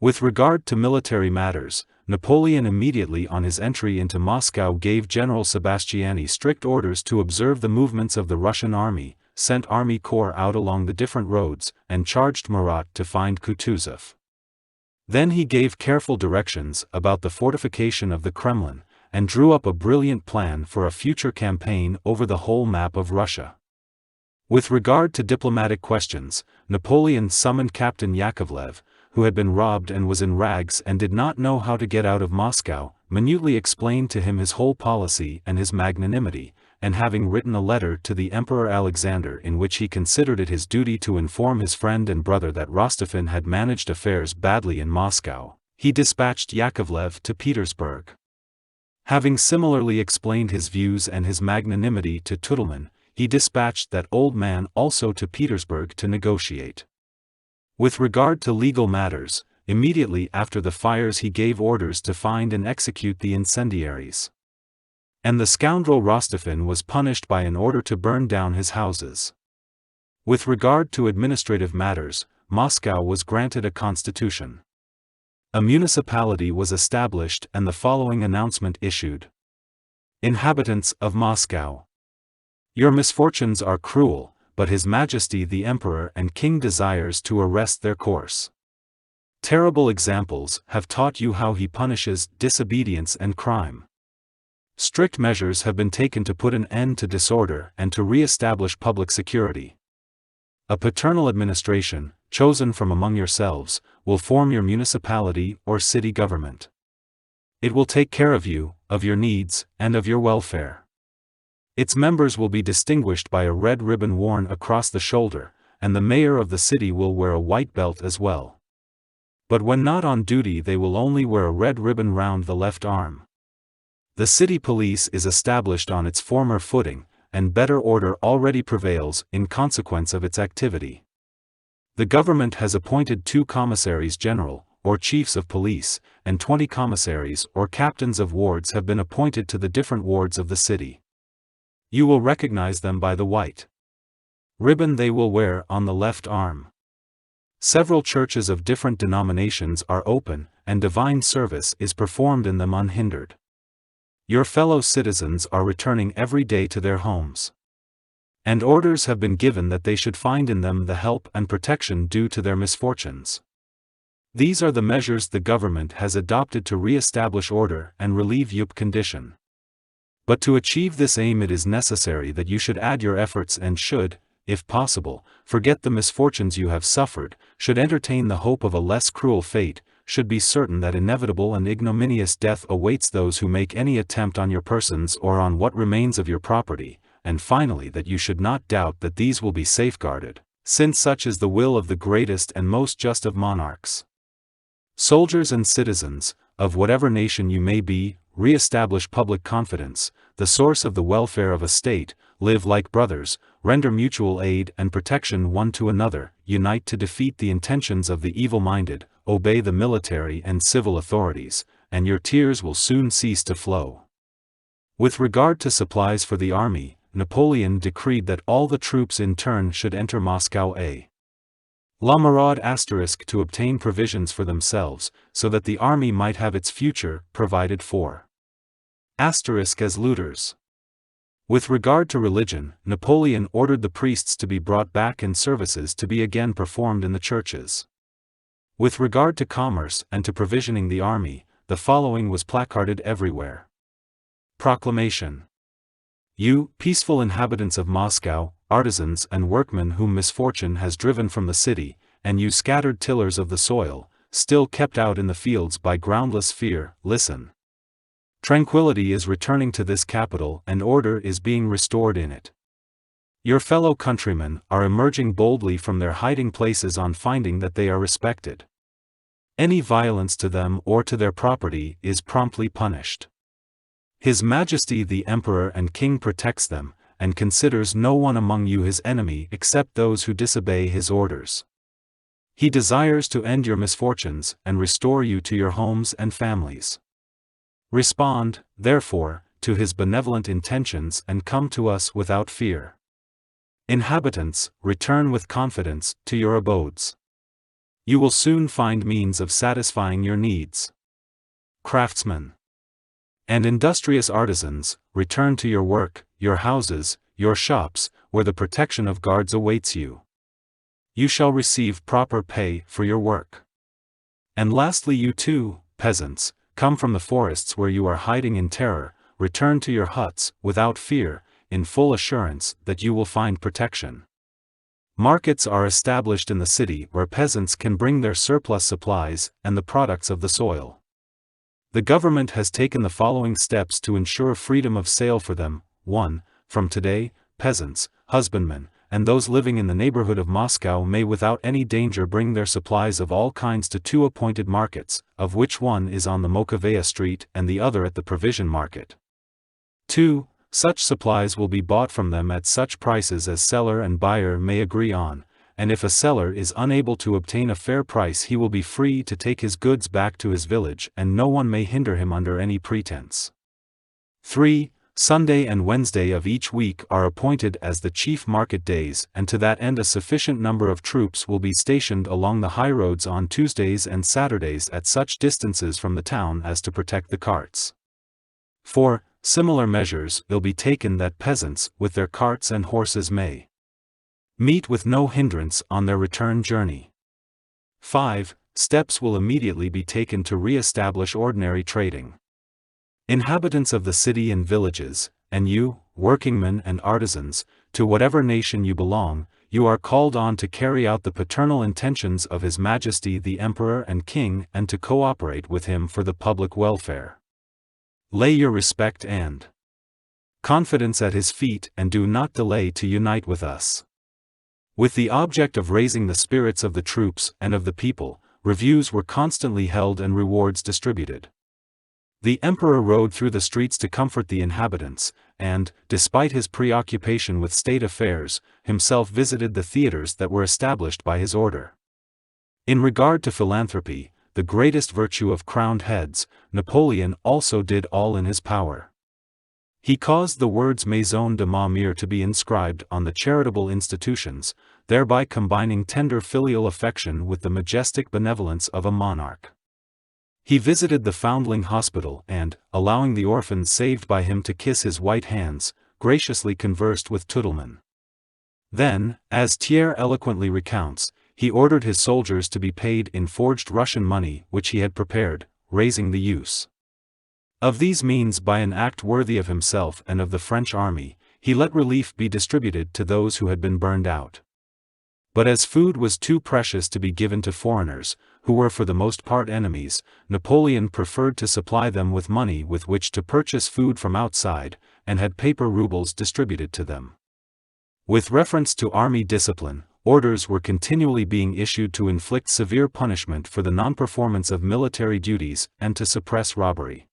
With regard to military matters, Napoleon immediately on his entry into Moscow gave General Sabastiani strict orders to observe the movements of the Russian army, sent army corps out along the different roads, and charged Murat to find Kutuzov. Then he gave careful directions about the fortification of the Kremlin, and drew up a brilliant plan for a future campaign over the whole map of Russia. With regard to diplomatic questions, Napoleon summoned Captain Yakovlev, who had been robbed and was in rags and did not know how to get out of Moscow, minutely explained to him his whole policy and his magnanimity, and having written a letter to the Emperor Alexander in which he considered it his duty to inform his friend and brother that Rostopchin had managed affairs badly in Moscow, he dispatched Yakovlev to Petersburg. Having similarly explained his views and his magnanimity to Tolstoy, he dispatched that old man also to Petersburg to negotiate. With regard to legal matters, immediately after the fires he gave orders to find and execute the incendiaries. And the scoundrel Rostopchin was punished by an order to burn down his houses. With regard to administrative matters, Moscow was granted a constitution. A municipality was established and the following announcement issued. Inhabitants of Moscow. Your misfortunes are cruel, but His Majesty the Emperor and King desires to arrest their course. Terrible examples have taught you how he punishes disobedience and crime. Strict measures have been taken to put an end to disorder and to re-establish public security. A paternal administration, chosen from among yourselves, will form your municipality or city government. It will take care of you, of your needs, and of your welfare. Its members will be distinguished by a red ribbon worn across the shoulder, and the mayor of the city will wear a white belt as well. But when not on duty they will only wear a red ribbon round the left arm. The city police is established on its former footing, and better order already prevails in consequence of its activity. The government has appointed 2 commissaries general, or chiefs of police, and 20 commissaries or captains of wards have been appointed to the different wards of the city. You will recognize them by the white ribbon they will wear on the left arm. Several churches of different denominations are open, and divine service is performed in them unhindered. Your fellow citizens are returning every day to their homes. And orders have been given that they should find in them the help and protection due to their misfortunes. These are the measures the government has adopted to re-establish order and relieve your condition. But to achieve this aim it is necessary that you should add your efforts and should, if possible, forget the misfortunes you have suffered, should entertain the hope of a less cruel fate, should be certain that inevitable and ignominious death awaits those who make any attempt on your persons or on what remains of your property, and finally that you should not doubt that these will be safeguarded, since such is the will of the greatest and most just of monarchs. Soldiers and citizens, of whatever nation you may be, re-establish public confidence, the source of the welfare of a state, live like brothers, render mutual aid and protection one to another, unite to defeat the intentions of the evil-minded, obey the military and civil authorities, and your tears will soon cease to flow. With regard to supplies for the army, Napoleon decreed that all the troops in turn should enter Moscow la Murat * to obtain provisions for themselves, so that the army might have its future provided for. * As looters. With regard to religion, Napoleon ordered the priests to be brought back and services to be again performed in the churches. With regard to commerce and to provisioning the army, the following was placarded everywhere. Proclamation. You, peaceful inhabitants of Moscow, artisans and workmen whom misfortune has driven from the city, and you scattered tillers of the soil, still kept out in the fields by groundless fear, listen. Tranquility is returning to this capital and order is being restored in it. Your fellow countrymen are emerging boldly from their hiding places on finding that they are respected. Any violence to them or to their property is promptly punished. His Majesty the Emperor and King protects them, and considers no one among you his enemy except those who disobey his orders. He desires to end your misfortunes and restore you to your homes and families. Respond, therefore, to his benevolent intentions and come to us without fear. Inhabitants, return with confidence to your abodes. You will soon find means of satisfying your needs. Craftsmen and industrious artisans, return to your work, your houses, your shops, where the protection of guards awaits you. You shall receive proper pay for your work. And lastly, you too, peasants, come from the forests where you are hiding in terror, return to your huts, without fear, in full assurance that you will find protection. Markets are established in the city where peasants can bring their surplus supplies and the products of the soil. The government has taken the following steps to ensure freedom of sale for them. 1. From today, peasants, husbandmen, and those living in the neighborhood of Moscow may without any danger bring their supplies of all kinds to 2 appointed markets, of which one is on the Mokovaya Street and the other at the Provision Market. 2. Such supplies will be bought from them at such prices as seller and buyer may agree on, and if a seller is unable to obtain a fair price, he will be free to take his goods back to his village and no one may hinder him under any pretense. 3. Sunday and Wednesday of each week are appointed as the chief market days, and to that end a sufficient number of troops will be stationed along the highroads on Tuesdays and Saturdays at such distances from the town as to protect the carts. 4. Similar measures will be taken that peasants, with their carts and horses, may meet with no hindrance on their return journey. 5. Steps will immediately be taken to re-establish ordinary trading. Inhabitants of the city and villages, and you, workingmen and artisans, to whatever nation you belong, you are called on to carry out the paternal intentions of His Majesty the Emperor and King and to cooperate with him for the public welfare. Lay your respect and confidence at his feet and do not delay to unite with us. With the object of raising the spirits of the troops and of the people, reviews were constantly held and rewards distributed. The emperor rode through the streets to comfort the inhabitants, and, despite his preoccupation with state affairs, himself visited the theaters that were established by his order. In regard to philanthropy, the greatest virtue of crowned heads, Napoleon also did all in his power. He caused the words Maison de ma Mère to be inscribed on the charitable institutions, thereby combining tender filial affection with the majestic benevolence of a monarch. He visited the Foundling Hospital and, allowing the orphans saved by him to kiss his white hands, graciously conversed with Tudelman. Then, as Thiers eloquently recounts, he ordered his soldiers to be paid in forged Russian money which he had prepared, raising the use of these means by an act worthy of himself and of the French army. He let relief be distributed to those who had been burned out. But as food was too precious to be given to foreigners, who were for the most part enemies, Napoleon preferred to supply them with money with which to purchase food from outside, and had paper rubles distributed to them. With reference to army discipline, orders were continually being issued to inflict severe punishment for the non-performance of military duties and to suppress robbery.